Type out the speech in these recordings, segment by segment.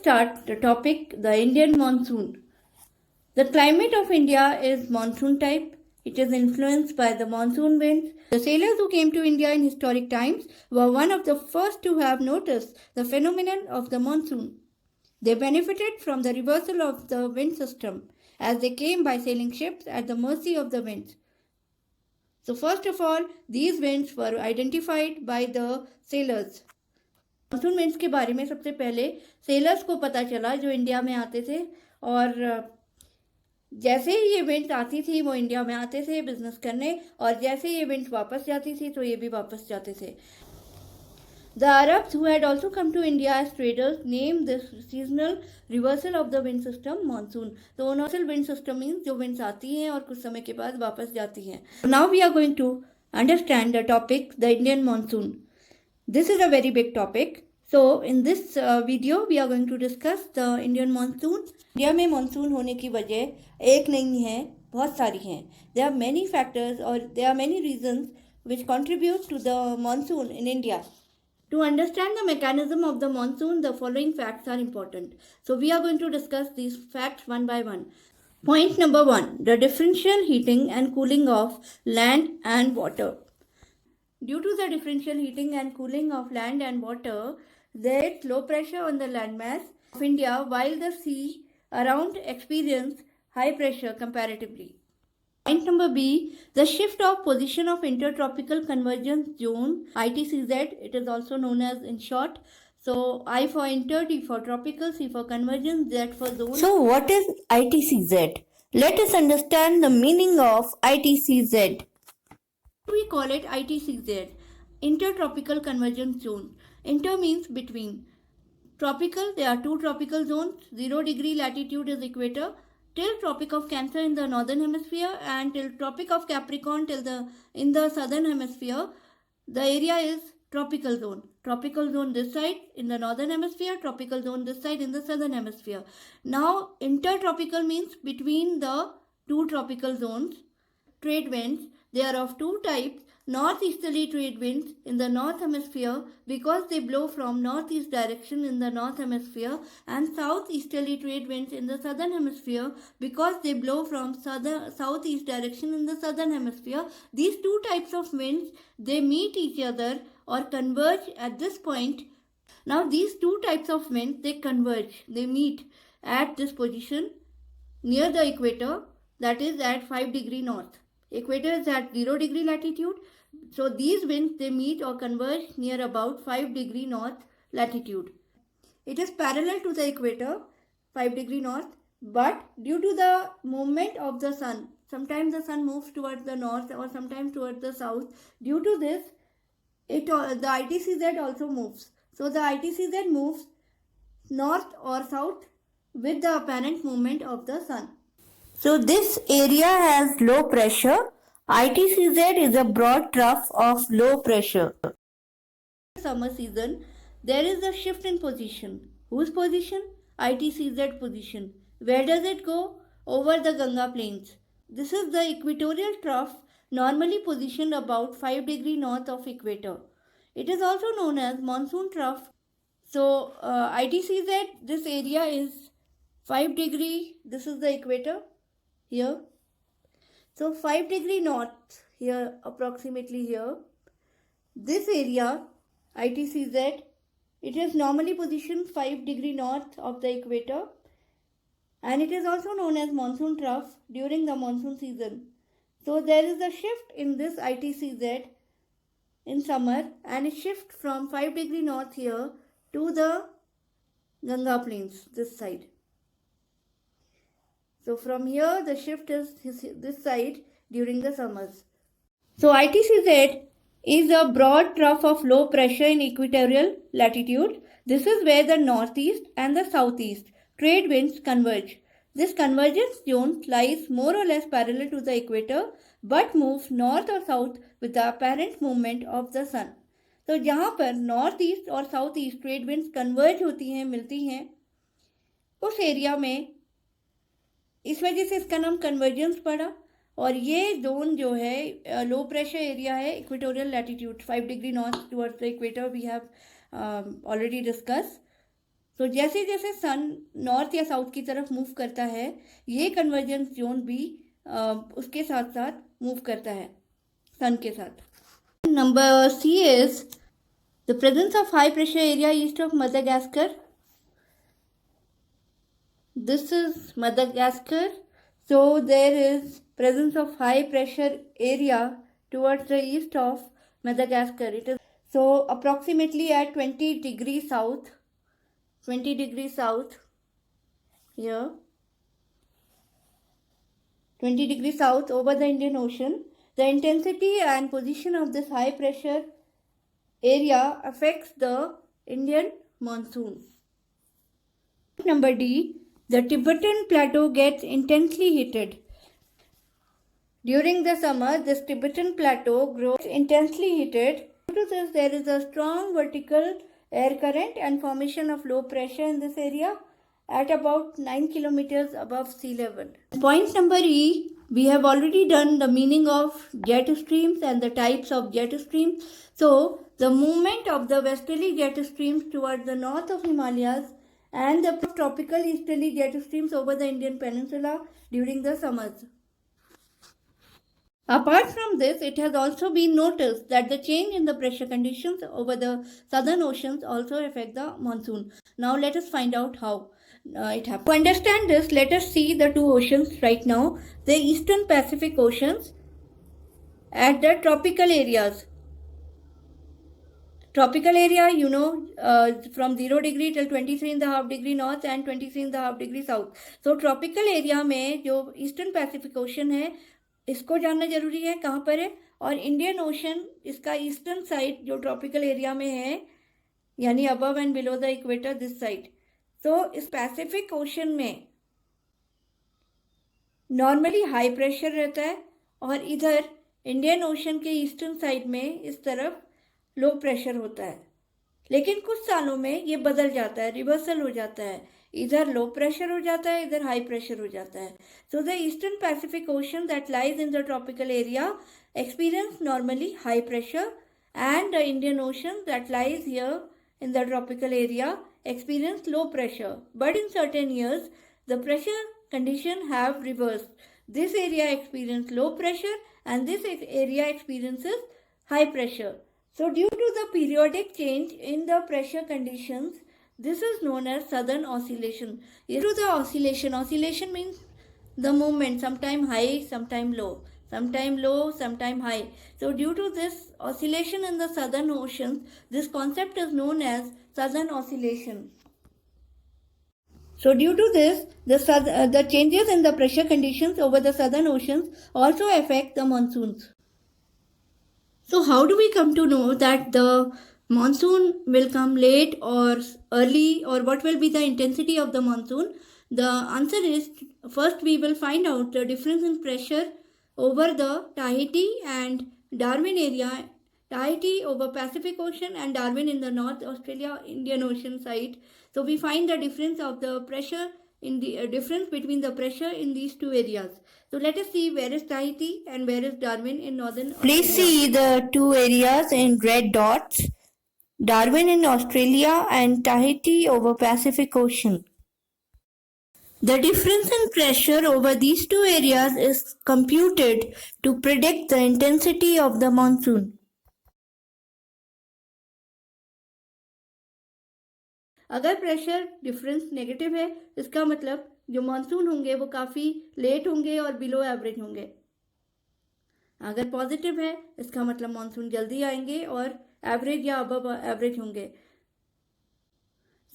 Start the topic, the Indian monsoon. The climate of India is monsoon type. It is influenced by the monsoon winds. The sailors who came to India in historic times were one of the first to have noticed the phenomenon of the monsoon. They benefited from the reversal of the wind system as they came by sailing ships at the mercy of the winds. So first of all, these winds were identified by the sailors. Monsoon winds के बारे में सबसे पहले sellers को पता चला जो India में आते थे, और जैसे ही ये विंड्स आती थी वो इंडिया में आते थे बिजनेस करने, और जैसे ये विंड्स वापस जाती थी तो ये भी वापस जाते थे. The Arabs who had also come to India as traders named this seasonal reversal of the wind system monsoon. तो reversal wind system means जो winds आती हैं और कुछ समय के बाद वापस जाती हैं. Now we are going to understand the topic, the Indian monsoon. This is a very big topic. So in this video we are going to discuss the Indian monsoon. India में मानसून होने की वजह एक नहीं है, बहुत सारी हैं. There are many factors or there are many reasons which contribute to the monsoon in India. To understand the mechanism of the monsoon, the following facts are important. So we are going to discuss these facts one by one. Point number 1, the differential heating and cooling of land and water. Due to the differential heating and cooling of land and water, there is low pressure on the landmass of India while the sea around experience high pressure comparatively. Point number B, the shift of position of intertropical convergence zone, ITCZ, it is also known as in short. So I for inter, T for tropical, C for convergence, Z for zone. So what is ITCZ? Let us understand the meaning of ITCZ. We call it ITCZ, Intertropical Convergence Zone. Inter means between. Tropical, there are two tropical zones. 0 degree latitude is equator till Tropic of Cancer in the northern hemisphere, and till Tropic of Capricorn in the southern hemisphere. The area is tropical zone. Tropical zone this side in the northern hemisphere, tropical zone this side in the southern hemisphere. Now intertropical means between the two tropical zones. Trade winds, they are of two types. Northeasterly trade winds in the north hemisphere because they blow from northeast direction in the north hemisphere, and southeasterly trade winds in the southern hemisphere because they blow from southeast direction in the southern hemisphere. These two types of winds, they meet each other or converge at this point. Now these two types of winds, they converge, they meet at this position near the equator, that is at 5 degree north. Equator is at 0 degree latitude. So these winds, they meet or converge near about 5 degree north latitude. It is parallel to the equator, 5 degree north, but due to the movement of the sun, sometimes the sun moves towards the north or sometimes towards the south. Due to this, the ITCZ also moves. So the ITCZ moves north or south with the apparent movement of the sun. So this area has low pressure. ITCZ is a broad trough of low pressure. Summer season, there is a shift in position. Whose position? ITCZ position. Where does it go? Over the Ganga plains. This is the equatorial trough, normally positioned about 5 degree north of equator. It is also known as monsoon trough. So ITCZ, this area is 5 degree, this is the equator here. So 5 degree north here, approximately here. This area, ITCZ, it is normally positioned 5 degree north of the equator, and it is also known as monsoon trough during the monsoon season. So there is a shift in this ITCZ in summer, and it shifts from 5 degree north here to the Ganga plains, this side. So from here the shift is this side during the summers. So ITCZ is a broad trough of low pressure in equatorial latitude. This is where the northeast and the southeast trade winds converge. This convergence zone lies more or less parallel to the equator but moves north or south with the apparent movement of the sun. तो जहाँ पर north east और south east trade winds converge होती हैं, मिलती हैं, उस area में इस वजह से इसका नाम कन्वर्जेंस पड़ा. और ये जोन जो है लो प्रेशर एरिया है, equatorial latitude 5 degree north towards the equator we have already discuss. तो जैसे जैसे सन नॉर्थ या साउथ की तरफ मूव करता है, ये कन्वर्जेंस जोन भी उसके साथ साथ मूव करता है सन के साथ. Number C is the presence of high pressure area east of Madagascar. This is Madagascar. So there is presence of high pressure area towards the east of Madagascar. It is so approximately at 20 degrees south. 20 degrees south here. 20 degrees south over the Indian Ocean. The intensity and position of this high pressure area affects the Indian monsoon. Number D. The Tibetan Plateau gets intensely heated. During the summer, this Tibetan Plateau grows intensely heated. Due to this, there is a strong vertical air current and formation of low pressure in this area at about 9 kilometers above sea level. Point number E, we have already done the meaning of jet streams and the types of jet streams. So, the movement of the westerly jet streams towards the north of Himalayas and the tropical easterly jet streams over the Indian peninsula during the summers. Apart from this, it has also been noticed that the change in the pressure conditions over the southern oceans also affect the monsoon. Now let us find out how it happens. To understand this, let us see the two oceans right now. The Eastern Pacific Oceans at the tropical areas. Tropical area, you know, from 0 degree till 23.5 degree north and 23.5 degree south. So tropical area में जो eastern Pacific ocean है, इसको जानना जरूरी है कहाँ पर है. और इंडियन ओशन इसका ईस्टर्न साइड जो ट्रॉपिकल एरिया में है, यानी above and below the equator this side. तो इस पैसिफिक ओशन में नॉर्मली हाई प्रेशर रहता है और इधर इंडियन ओशन के ईस्टर्न साइड में इस तरफ लो प्रेशर होता है. लेकिन कुछ सालों में ये बदल जाता है, रिवर्सल हो जाता है. इधर लो प्रेशर हो जाता है, इधर हाई प्रेशर हो जाता है. So the eastern Pacific ocean that lies in the tropical area experience normally high pressure and the Indian ocean that lies here in the tropical area experience low pressure, but in certain years the pressure condition have reversed. This area experience low pressure and this area experiences high pressure. So due to the periodic change in the pressure conditions, this is known as southern oscillation. Due to the oscillation means the movement, sometime high, sometime low, sometime low, sometime high. So due to this oscillation in the southern oceans, this concept is known as southern oscillation. So due to this, the changes in the pressure conditions over the southern oceans also affect the monsoons. So how do we come to know that the monsoon will come late or early, or what will be the intensity of the monsoon? The answer is, first we will find out the difference in pressure over the Tahiti and Darwin area, Tahiti over Pacific Ocean and Darwin in the North Australia Indian Ocean side. So we find the difference of the pressure in the difference between the pressure in these two areas. So let us see where is Tahiti and where is Darwin in northern Australia. Please see the two areas in red dots. Darwin in Australia and Tahiti over Pacific Ocean. The difference in pressure over these two areas is computed to predict the intensity of the monsoon. अगर pressure difference negative है, इसका मतलब जो monsoon होंगे वो काफ़ी late होंगे और बिलो एवरेज होंगे. अगर पॉजिटिव है, इसका मतलब मानसून जल्दी आएंगे और एवरेज या अबव एवरेज होंगे.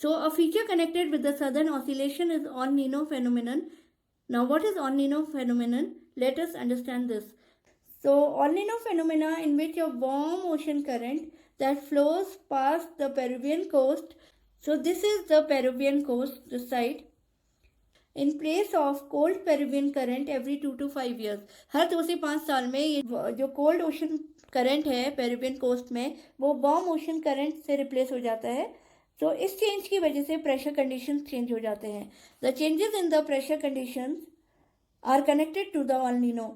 So a feature connected with the southern oscillation is El Nino phenomenon. Now what is El Nino phenomenon? Let us understand this. So El Nino phenomena in which a warm ocean current that flows past the Peruvian coast. So this is the Peruvian coast, this side. In place of cold Peruvian current every 2 to 5 years. हर 2 से 5 साल में ये जो cold ocean current है Peruvian coast में, वो warm ocean current से replace हो जाता है. तो इस चेंज की वजह से प्रेशर कंडीशंस चेंज हो जाते हैं. The changes in the pressure conditions are connected to the El Nino.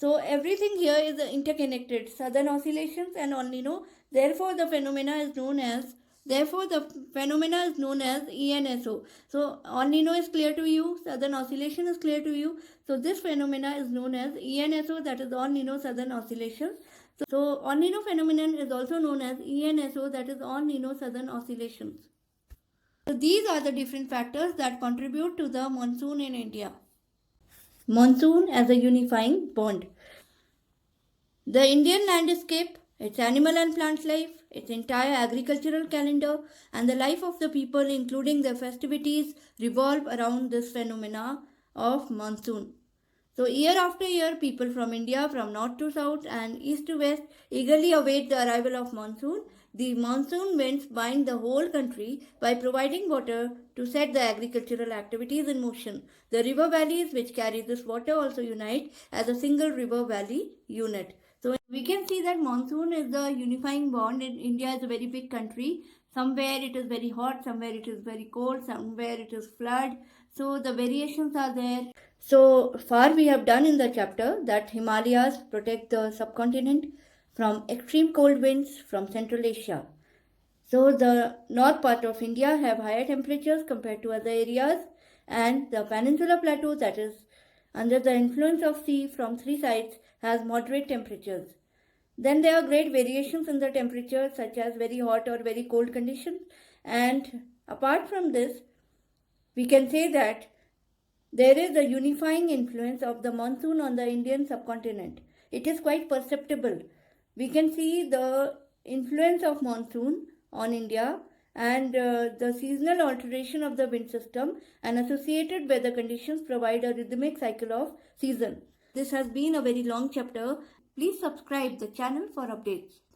So everything here is interconnected. Southern oscillations and El Nino. Therefore the phenomena is known as Therefore, the phenomena is known as ENSO. So, El Nino is clear to you, Southern Oscillation is clear to you. So, this phenomena is known as ENSO, that is El Nino Southern Oscillation. So, El Nino phenomenon is also known as ENSO, that is El Nino Southern Oscillations. So, these are the different factors that contribute to the monsoon in India. Monsoon as a unifying bond. The Indian landscape, its animal and plant life, its entire agricultural calendar, and the life of the people, including their festivities, revolve around this phenomena of monsoon. So, year after year, people from India, from north to south and east to west, eagerly await the arrival of monsoon. The monsoon winds bind the whole country by providing water to set the agricultural activities in motion. The river valleys which carry this water also unite as a single river valley unit. So we can see that monsoon is the unifying bond. In India is a very big country. Somewhere it is very hot, somewhere it is very cold, somewhere it is flood. So the variations are there. So far we have done in the chapter that Himalayas protect the subcontinent from extreme cold winds from Central Asia. So the north part of India have higher temperatures compared to other areas, and the peninsula plateau, that is under the influence of sea from three sides, has moderate temperatures. Then there are great variations in the temperature, such as very hot or very cold conditions. And apart from this, we can say that there is a unifying influence of the monsoon on the Indian subcontinent. It is quite perceptible. We can see the influence of monsoon on India and the seasonal alteration of the wind system and associated weather conditions provide a rhythmic cycle of season. This has been a very long chapter. Please subscribe the channel for updates.